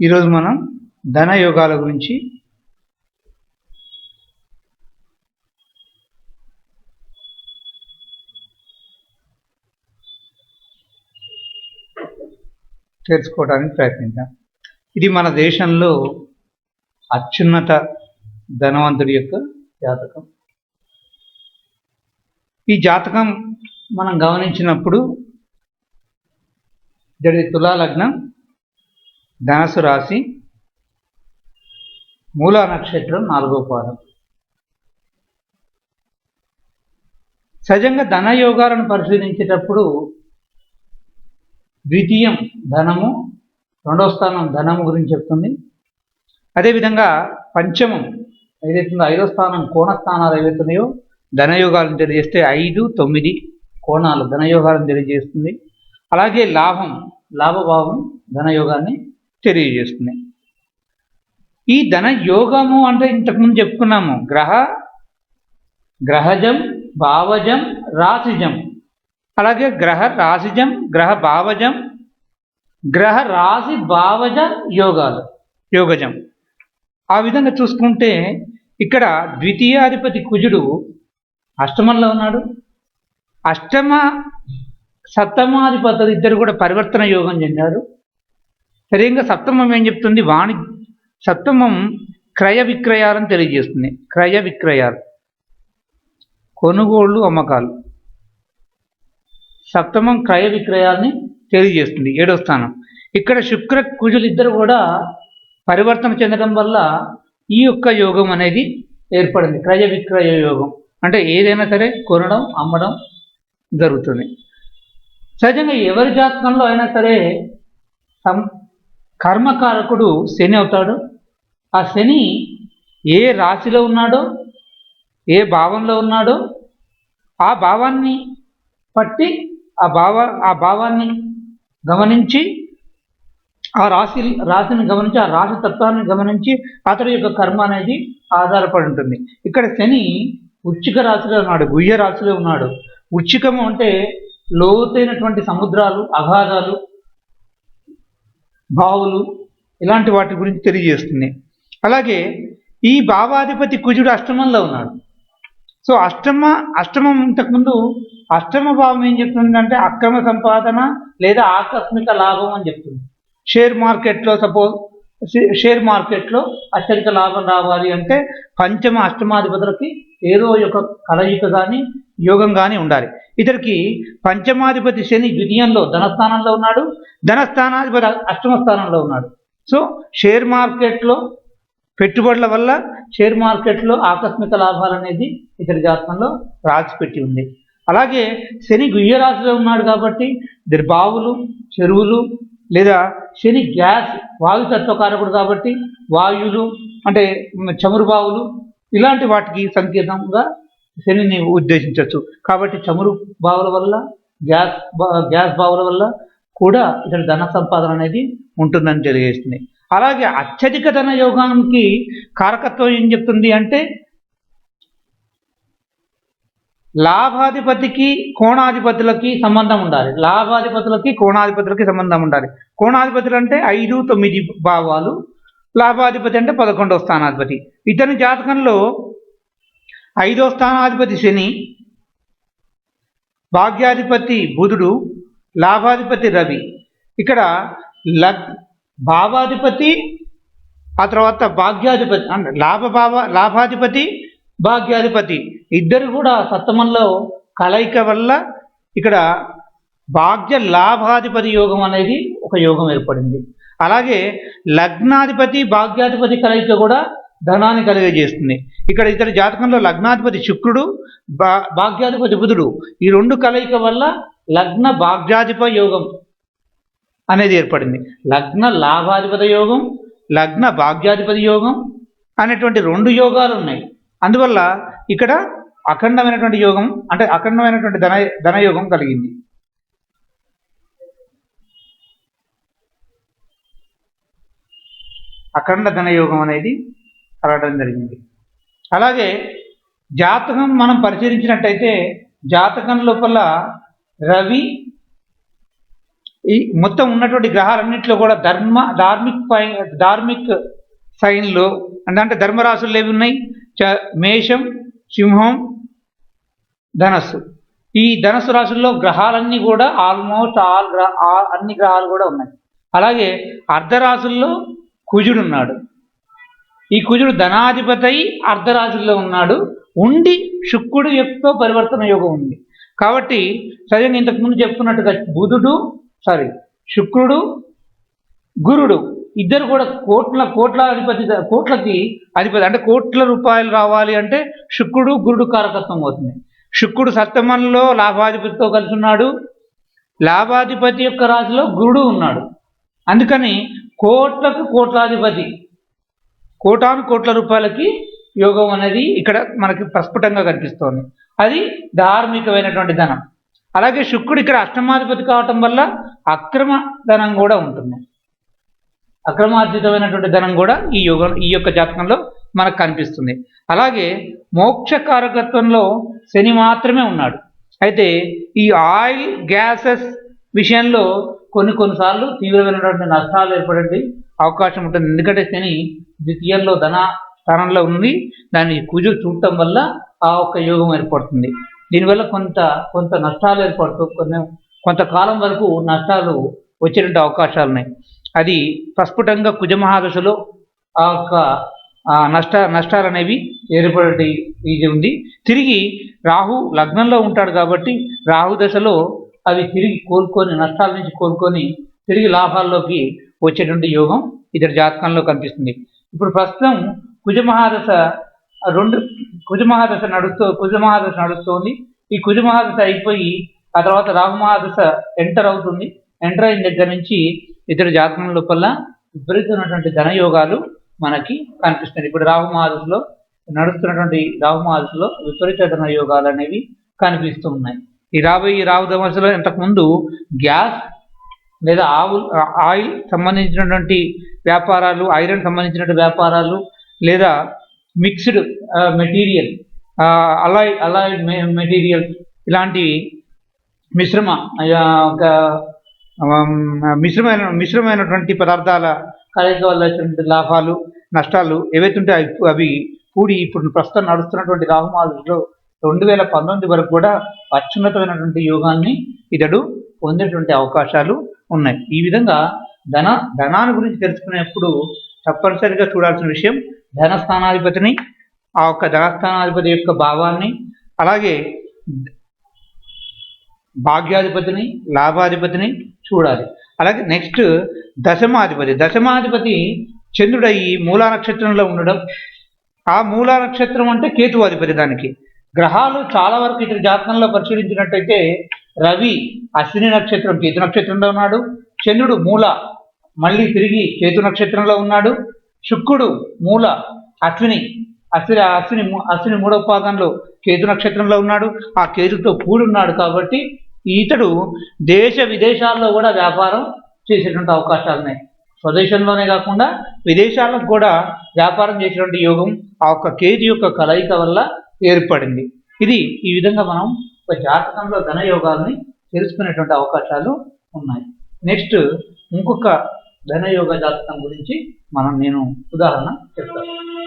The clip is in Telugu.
ఈరోజు మనం ధన యోగాల గురించి తెలుసుకోవడానికి ప్రయత్నిద్దాం. ఇది మన దేశంలో అత్యున్నత ధనవంతుడి యొక్క జాతకం. ఈ జాతకం మనం గమనించినప్పుడు తులా లగ్నం, ధనస్సు రాశి, మూలా నక్షత్రం 4వ పాదం. సహజంగా ధన యోగాలను పరిశీలించేటప్పుడు ద్వితీయం ధనము, 2వ స్థానం ధనము గురించి చెప్తుంది. అదేవిధంగా పంచమం ఏదైతుందో 5వ స్థానం కోణ స్థానాలు ఏవైతున్నాయో ధనయోగాలను తెలియజేస్తే 5, 9 కోణాలు ధనయోగాలను తెలియజేస్తుంది. అలాగే లాభభావం ధనయోగాన్ని తెలియజేస్తుంది. ఈ ధన యోగము అంటే ఇంతకుముందు చెప్పుకున్నాము, గ్రహజం, భావజం, రాశిజం. అలాగే గ్రహ రాశిజం, గ్రహ భావజం, గ్రహ రాశి భావజ యోగజం. ఆ విధంగా చూసుకుంటే ఇక్కడ ద్వితీయాధిపతి కుజుడు అష్టమంలో ఉన్నాడు. అష్టమ సప్తమాధిపతులు ఇద్దరు కూడా పరివర్తన యోగం చెందారు. సరిగ్గా సప్తమం ఏం చెప్తుంది? సప్తమం క్రయ విక్రయాలను తెలియజేస్తుంది. క్రయ విక్రయాలు, కొనుగోళ్ళు, అమ్మకాలు. సప్తమం క్రయ విక్రయాల్ని తెలియజేస్తుంది. 7వ స్థానం. ఇక్కడ శుక్ర కుజులు ఇద్దరు కూడా పరివర్తన చెందడం వల్ల ఈ యొక్క యోగం అనేది ఏర్పడింది. క్రయ విక్రయ యోగం అంటే ఏదైనా సరే కొనడం, అమ్మడం జరుగుతుంది. సహజంగా ఎవరి జాతకంలో అయినా సరే కర్మకారకుడు శని అవుతాడు. ఆ శని ఏ రాశిలో ఉన్నాడో, ఏ భావంలో ఉన్నాడో ఆ భావాన్ని పట్టి ఆ భావాన్ని గమనించి ఆ రాశిని గమనించి ఆ రాశి తత్వాన్ని గమనించి అతడి యొక్క కర్మ అనేది ఆధారపడి ఉంటుంది. ఇక్కడ శని వృశ్చిక రాశిలో ఉన్నాడు, గుహ్య రాశిలో ఉన్నాడు. వృశ్చికము అంటే లోతైనటువంటి సముద్రాలు, అగాధాలు, బావులు, ఇలాంటి వాటి గురించి తెలియజేస్తుంది. అలాగే ఈ భావాధిపతి కుజుడు అష్టమంలో ఉన్నాడు. సో అష్టమం ఇంతకుముందు అష్టమ భావం ఏం చెప్తుందంటే అక్రమ సంపాదన లేదా ఆకస్మిక లాభం అని చెప్తుంది. షేర్ మార్కెట్లో అత్యధిక లాభం రావాలి అంటే పంచమ అష్టమాధిపతులకి ఏదో ఒక కలయిక కానీ యోగం కానీ ఉండాలి. ఇతనికి పంచమాధిపతి శని ద్వితీయంలో ధనస్థానంలో ఉన్నాడు, ధనస్థానాధిపతి అష్టమ స్థానంలో ఉన్నాడు. సో షేర్ మార్కెట్లో పెట్టుబడుల వల్ల షేర్ మార్కెట్లో ఆకస్మిక లాభాలు అనేది ఇతని జాతకంలో రాసి పెట్టి ఉంది. అలాగే శని గుహ్య రాశిలో ఉన్నాడు కాబట్టి బావులు, చెరువులు లేదా శని గ్యాస్ వాయుతత్వకారకుడు కాబట్టి వాయువులు అంటే చమురు బావులు ఇలాంటి వాటికి సంకేతంగా శనిని ఉద్దేశించవచ్చు. కాబట్టి చమురు బావుల వల్ల, గ్యాస్ బావుల వల్ల కూడా ఇతని ధన సంపాదన అనేది ఉంటుందని తెలియజేస్తుంది. అలాగే అత్యధిక ధన యోగానికి కారకత్వం ఏం చెప్తుంది అంటే లాభాధిపతికి కోణాధిపతులకి సంబంధం ఉండాలి. కోణాధిపతులకి సంబంధం ఉండాలి. కోణాధిపతులు అంటే 5, 9 భావాలు, లాభాధిపతి అంటే 11వ స్థానాధిపతి. ఇతని జాతకంలో 5వ స్థానాధిపతి శని, భాగ్యాధిపతి బుధుడు, లాభాధిపతి రవి. ఇక్కడ భావాధిపతి ఆ తర్వాత భాగ్యాధిపతి అంటే లాభాధిపతి భాగ్యాధిపతి ఇద్దరు కూడా సప్తమంలో కలయిక వల్ల ఇక్కడ భాగ్య లాభాధిపతి యోగం అనేది ఒక యోగం ఏర్పడింది. అలాగే లగ్నాధిపతి భాగ్యాధిపతి కలయిక కూడా ధనాన్ని కలిగజేస్తుంది. ఇక్కడ ఇతడి జాతకంలో లగ్నాధిపతి శుక్రుడు, భాగ్యాధిపతి బుధుడు ఈ రెండు కలయిక వల్ల లగ్న భాగ్యాధిపతి యోగం అనేది ఏర్పడింది. లగ్న లాభాధిపతి యోగం, లగ్న భాగ్యాధిపతి యోగం అనేటువంటి 2 యోగాలు ఉన్నాయి. అందువల్ల ఇక్కడ అఖండమైనటువంటి యోగం అంటే అఖండమైనటువంటి ధనయోగం కలిగింది. అఖండ ధనయోగం అనేది కలగడం జరిగింది. అలాగే జాతకం మనం పరిశీలించినట్టయితే జాతకం లోపల రవి ఈ మొత్తం ఉన్నటువంటి గ్రహాలన్నింటిలో కూడా ధార్మిక్ సైన్లు అంటే ధర్మరాశులు ఏవి ఉన్నాయి? మేషం, సింహం, ధనస్సు. ఈ ధనస్సు రాశుల్లో గ్రహాలన్నీ కూడా ఆల్మోస్ట్ అన్ని గ్రహాలు కూడా ఉన్నాయి. అలాగే అర్ధరాశుల్లో కుజుడు ఉన్నాడు. ఈ కుజుడు ధనాధిపతి అయి అర్ధరాశుల్లో ఉన్నాడు. ఉండి శుక్రుడు యొక్క పరివర్తన యోగం ఉంది. కాబట్టి సరిగ్గా ఇంతకుముందు చెప్పుకున్నట్టుగా శుక్రుడు, గురుడు ఇద్దరు కూడా కోట్లకి అధిపతి. అంటే కోట్ల రూపాయలు రావాలి అంటే శుక్రుడు గురుడు కారకత్వం అవుతుంది. శుక్రుడు సప్తమంలో లాభాధిపతితో కలిసి ఉన్నాడు. లాభాధిపతి యొక్క రాశిలో గురుడు ఉన్నాడు. అందుకని కోట్లాధిపతి, కోట్ల రూపాయలకి యోగం అనేది ఇక్కడ మనకి ప్రస్ఫుటంగా కనిపిస్తోంది. అది ధార్మికమైనటువంటి ధనం. అలాగే శుక్రుడు ఇక్కడ అష్టమాధిపతి కావటం వల్ల అక్రమ ధనం కూడా ఉంటుంది. అక్రమార్జితమైనటువంటి ధనం కూడా ఈ యొక్క జాతకంలో మనకు కనిపిస్తుంది. అలాగే మోక్షకారకత్వంలో శని మాత్రమే ఉన్నాడు. అయితే ఈ ఆయిల్ గ్యాసెస్ విషయంలో కొన్నిసార్లు తీవ్రమైనటువంటి నష్టాలు ఏర్పడే అవకాశం ఉంటుంది. ఎందుకంటే శని ద్వితీయంలో ధన స్థానంలో ఉంది. దాన్ని కుజుడు చూడటం వల్ల ఆ ఒక్క యోగం ఏర్పడుతుంది. దీనివల్ల కొంత నష్టాలు ఏర్పడుతూ కొంతకాలం వరకు నష్టాలు వచ్చేటువంటి అవకాశాలు ఉన్నాయి. అది ప్రస్ఫుటంగా కుజమహాదశలో ఆ యొక్క నష్టాలు అనేవి ఏర్పడే ఇది ఉంది. తిరిగి రాహు లగ్నంలో ఉంటాడు కాబట్టి రాహు దశలో అవి తిరిగి నష్టాల నుంచి కోలుకొని తిరిగి లాభాల్లోకి వచ్చేటువంటి యోగం ఇతడి జాతకంలో కనిపిస్తుంది. ఇప్పుడు ప్రస్తుతం కుజమహాదశ నడుస్తోంది. ఈ కుజమహాదశ అయిపోయి ఆ తర్వాత రాహుమహాదశ ఎంటర్ అవుతుంది. ఎంటర్ అయిన దగ్గర నుంచి ఇతడి జాతకం లోపల విపరీతమైనటువంటి ధనయోగాలు మనకి కనిపిస్తుంది. ఇప్పుడు నడుస్తున్నటువంటి రాహుమహాదశలో విపరీత ధనయోగాలు అనేవి కనిపిస్తూ ఉన్నాయి. ఈ రాహు దశలో ఇంతకుముందు గ్యాస్ లేదా ఆయిల్ సంబంధించినటువంటి వ్యాపారాలు, ఐరన్ సంబంధించినటువంటి వ్యాపారాలు, లేదా మిక్స్డ్ మెటీరియల్, అలాయిడ్ మెటీరియల్స్ ఇలాంటి మిశ్రమైనటువంటి పదార్థాల కలయిక వల్ల వచ్చినటువంటి లాభాలు, నష్టాలు ఏవైతే ఉంటాయో అవి కూడి ఇప్పుడు ప్రస్తుతం నడుస్తున్నటువంటి రాహుమహాదశలో 2019 వరకు కూడా అత్యున్నతమైనటువంటి యోగాన్ని ఇతడు పొందేటువంటి అవకాశాలు ఉన్నాయి. ఈ విధంగా ధనాన్ని గురించి తెలుసుకునేప్పుడు తప్పనిసరిగా చూడాల్సిన విషయం ధనస్థానాధిపతిని, ఆ యొక్క ధనస్థానాధిపతి యొక్క భావాన్ని, అలాగే భాగ్యాధిపతిని, లాభాధిపతిని చూడాలి. అలాగే నెక్స్ట్ దశమాధిపతి చంద్రుడయి మూలా నక్షత్రంలో ఉండడం. ఆ మూలా నక్షత్రం అంటే కేతువాధిపతి. దానికి గ్రహాలు చాలా వరకు ఇతర జాతకంలో పరిశీలించినట్టయితే రవి అశ్విని నక్షత్రం కేతు నక్షత్రంలో ఉన్నాడు. చంద్రుడు మూల మళ్ళీ తిరిగి కేతు నక్షత్రంలో ఉన్నాడు. శుక్రుడు మూల అశ్విని మూడవ పాదంలో కేతు నక్షత్రంలో ఉన్నాడు. ఆ కేతుతో కూడున్నాడు కాబట్టి ఇతడు దేశ విదేశాల్లో కూడా వ్యాపారం చేసేటువంటి అవకాశాలు ఉన్నాయి. స్వదేశంలోనే కాకుండా విదేశాలకు కూడా వ్యాపారం చేసేటువంటి యోగం ఆ ఒక్క కేతు యొక్క కలయిక వల్ల ఏర్పడింది. ఈ విధంగా మనం ఒక జాతకంలో ధనయోగాల్ని తెలుసుకునేటువంటి అవకాశాలు ఉన్నాయి. నెక్స్ట్ ఇంకొక ధనయోగ జాతకం గురించి నేను ఉదాహరణ చెప్తాను.